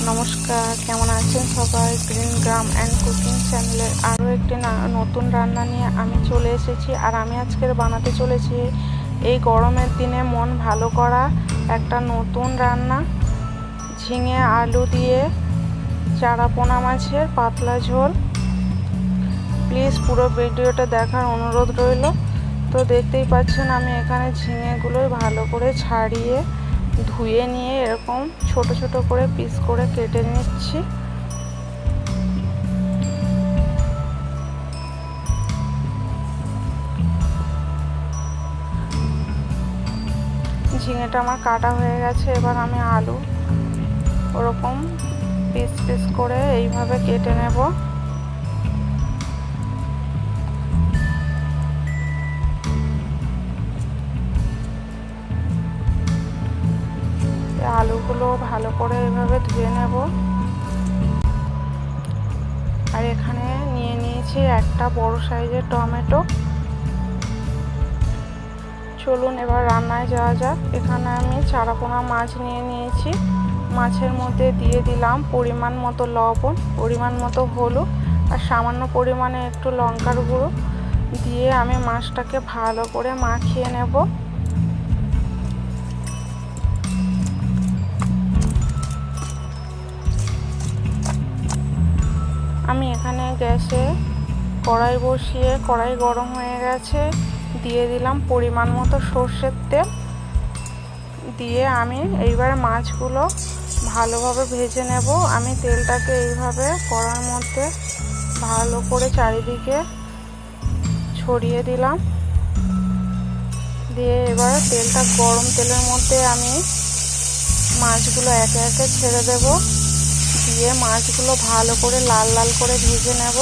নমস্কার, কেমন আছেন সবাই? গ্রিন গ্রাম অ্যান্ড কুকিং চ্যানেলের আরও একটি নতুন রান্না নিয়ে আমি চলে এসেছি। আর আমি আজকের বানাতে চলেছি এই গরমের দিনে মন ভালো করা একটা নতুন রান্না, ঝিঙে আলু দিয়ে চারাপোনা মাছের পাতলা ঝোল। প্লিজ পুরো ভিডিওটা দেখার অনুরোধ রইল। তো দেখতেই পাচ্ছেন আমি এখানে ঝিঙেগুলো ভালো করে ছাড়িয়ে ধুয়ে নিয়ে এরকম ছোট ছোট করে পিস করে কেটে নিচ্ছি। ঝিঙেটা আমার কাটা হয়ে গেছে। এবার আমি আলু ওরকম পিস পিস করে এইভাবে কেটে নেব। আলুগুলো ভালো করে এইভাবে ধুয়ে নেব। আর এখানে নিয়ে নিয়েছি একটা বড় সাইজের টমেটো। চলুন এবার রান্নায় যাওয়া যাক। এখানে আমি চারাপোনা মাছ নিয়ে নিয়েছি। মাছের মধ্যে দিয়ে দিলাম পরিমাণ মতো লবণ, পরিমাণ মতো হলুদ আর সামান্য পরিমাণে একটু লঙ্কার গুঁড়ো দিয়ে আমি মাছটাকে ভালো করে মাখিয়ে নেব। আমি এখানে গ্যাসে কড়াই বসিয়ে কড়াই গরম হয়ে গেছে, দিয়ে দিলাম পরিমাণ মতো সর্ষের তেল। দিয়ে আমি এইবার মাছগুলো ভালোভাবে ভেজে নেব। আমি তেলটাকে এইভাবে কড়ার মধ্যে ভালো করে চারিদিকে ছড়িয়ে দিলাম। দিয়ে এবার তেলটা গরম তেলের মধ্যে আমি মাছগুলো একে একে ছেড়ে দেব। দিয়ে মাছগুলো ভালো করে লাল লাল করে ভেজে নেব।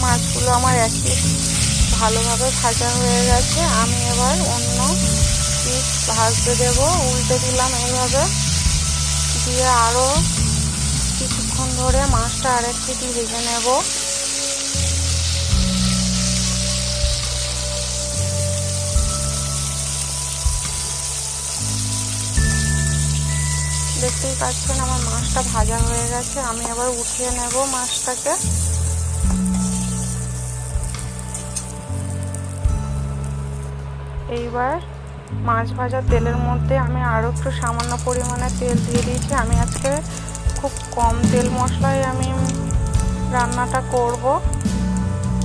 মাছগুলো আমার এক পিস ভালোভাবে ভাজা হয়ে গেছে। আমি এবার অন্য পিস ভাজতে দেব। উল্টে দিলাম এইভাবে। দিয়ে আরও কিছুক্ষণ ধরে মাছটা আরেক পিস ভেজে নেব। দেখতেই পাচ্ছেন আমার মাছটা ভাজা হয়ে গেছে। আমি এবার উঠিয়ে নেব মাছটাকে। এইবার মাছ ভাজার তেলের মধ্যে আমি আরও একটু সামান্য পরিমাণে তেল দিয়ে দিয়েছি। আমি আজকে খুব কম তেল মশলায় আমি রান্নাটা করব,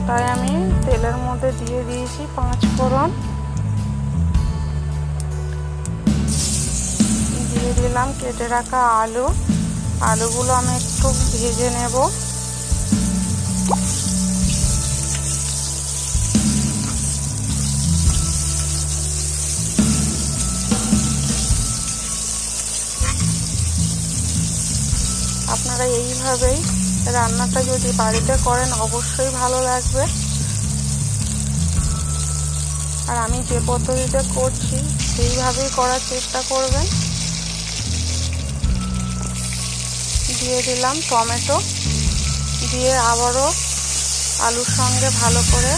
তাই আমি তেলের মধ্যে দিয়ে দিয়েছি 5 ফোড়ন। দিয়ে দিলাম কেটে রাখা আলু। আলুগুলো আমি একটু ভেজে নেব। আপনারা এইভাবেই রান্নাটা যদি বাড়িতে করেন অবশ্যই ভালো লাগবে। আর আমি যে পদ্ধতিতে করছি সেইভাবেই করার চেষ্টা করবেন। দিয়ে দিলাম টমেটো। দিয়ে আবারও আলুর সঙ্গে ভালো করে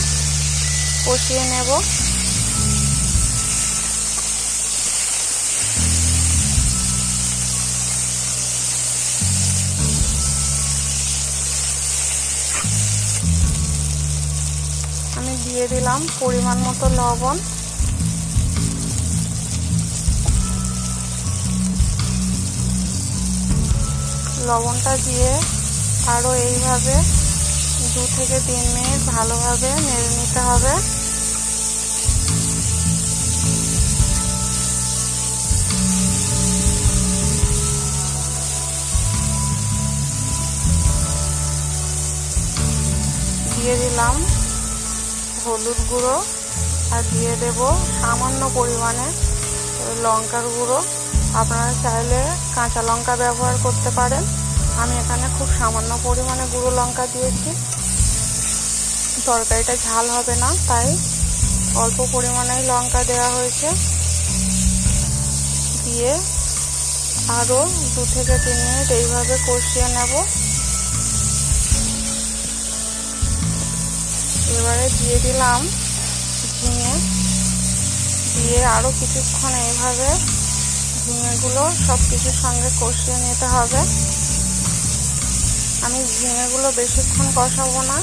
কষিয়ে নেব। আমি দিয়ে দিলাম পরিমাণ মতো লবণ। লবণটা দিয়ে আরও এইভাবে 2 থেকে 3 মিনিট ভালোভাবে নেড়ে নিতে হবে। দিয়ে দিলাম হলুদ গুঁড়ো আর দিয়ে দেব সামান্য পরিমাণে লঙ্কার গুঁড়ো। আপনারা চাইলে কাঁচা লঙ্কা ব্যবহার করতে পারেন। আমি এখানে খুব সামান্য পরিমাণে গুঁড়ো লঙ্কা দিয়েছি। তরকারিটা ঝাল হবে না, তাই অল্প পরিমাণেই লঙ্কা দেওয়া হয়েছে। দিয়ে আরও 2 থেকে 3 মিনিট এইভাবে কষিয়ে নেব। এবারে দিয়ে দিলাম ঝিঙে, দিয়ে আরও কিছুক্ষণ এইভাবে ঝিঙেগুলো সব কিছুর সঙ্গে কষিয়ে নিতে হবে। আমি ঝিঙেগুলো বেশিক্ষণ কষাবো না।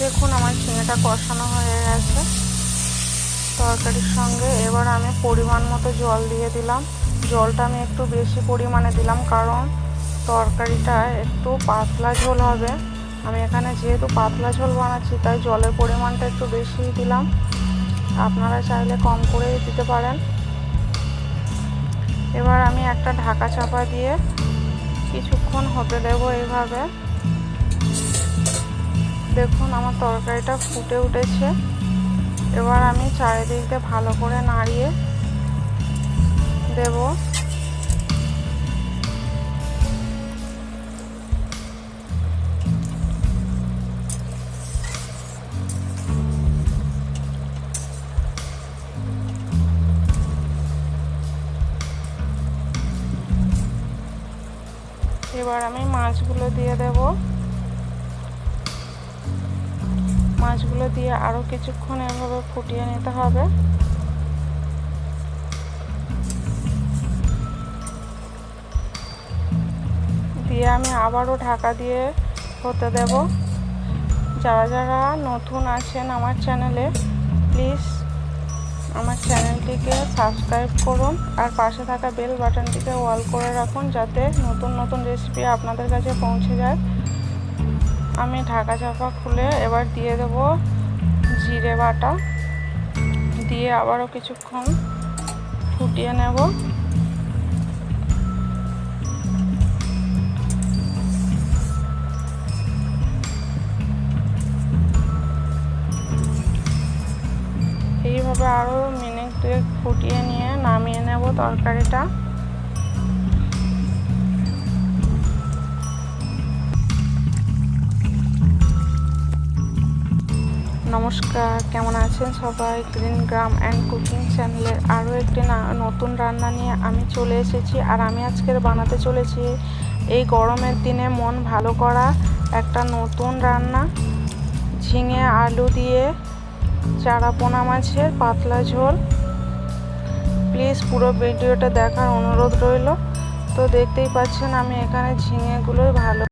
দেখুন আমার ঝিঙেটা কষানো হয়ে গেছে তরকারির সঙ্গে। এবার আমি পরিমাণ মতো জল দিয়ে দিলাম। জলটা আমি একটু বেশি পরিমাণে দিলাম, কারণ তরকারিটা একটু পাতলা ঝোল হবে। আমি এখানে যেহেতু পাতলা ঝোল বানাচ্ছি, তাই জলের পরিমাণটা একটু বেশি দিলাম। আপনারা চাইলে কম করে দিতে পারেন। এবার আমি একটা ঢাকা চাপা দিয়ে কিছুক্ষণ হতে দেব এইভাবে। দেখুন আমার তরকারিটা ফুটে উঠেছে। এবার আমি চারিদিক দিয়ে ভালো করে নাড়িয়ে দেব। এবার আমি মাছগুলো দিয়ে দেব। মাছগুলো দিয়ে আরও কিছুক্ষণ এভাবে ফুটিয়ে নিতে হবে। দিয়ে আমি আবারও ঢাকা দিয়ে হতে দেব। যারা যারা নতুন আছেন আমার চ্যানেলে, প্লিজ আমার চ্যানেলটিকে সাবস্ক্রাইব করুন আর পাশে থাকা বেল বাটনটিকে অল করে রাখুন, যাতে নতুন নতুন রেসিপি আপনাদের কাছে পৌঁছে যায়। আমি ঢাকা চাপা খুলে এবার দিয়ে দেব জিরে বাটা, দিয়ে আবারও কিছুক্ষণ ফুটিয়ে নেব। এইভাবে আরও মিনিট 2 ফুটিয়ে নিয়ে নামিয়ে নেব তরকারিটা। নমস্কার, কেমন আছেন সবাই? গ্রিন গ্রাম অ্যান্ড কুকিং চ্যানেলের আরও একটি নতুন রান্না নিয়ে আমি চলে এসেছি। আর আমি আজকের বানাতে চলেছি এই গরমের দিনে মন ভালো করা একটা নতুন রান্না, ঝিঙে আলু দিয়ে চারা পোনা মাছের পাতলা ঝোল। প্লিজ পুরো ভিডিওটা দেখার অনুরোধ রইল। তো দেখতেই পাচ্ছেন আমি এখানে ঝিঙেগুলোই ভালো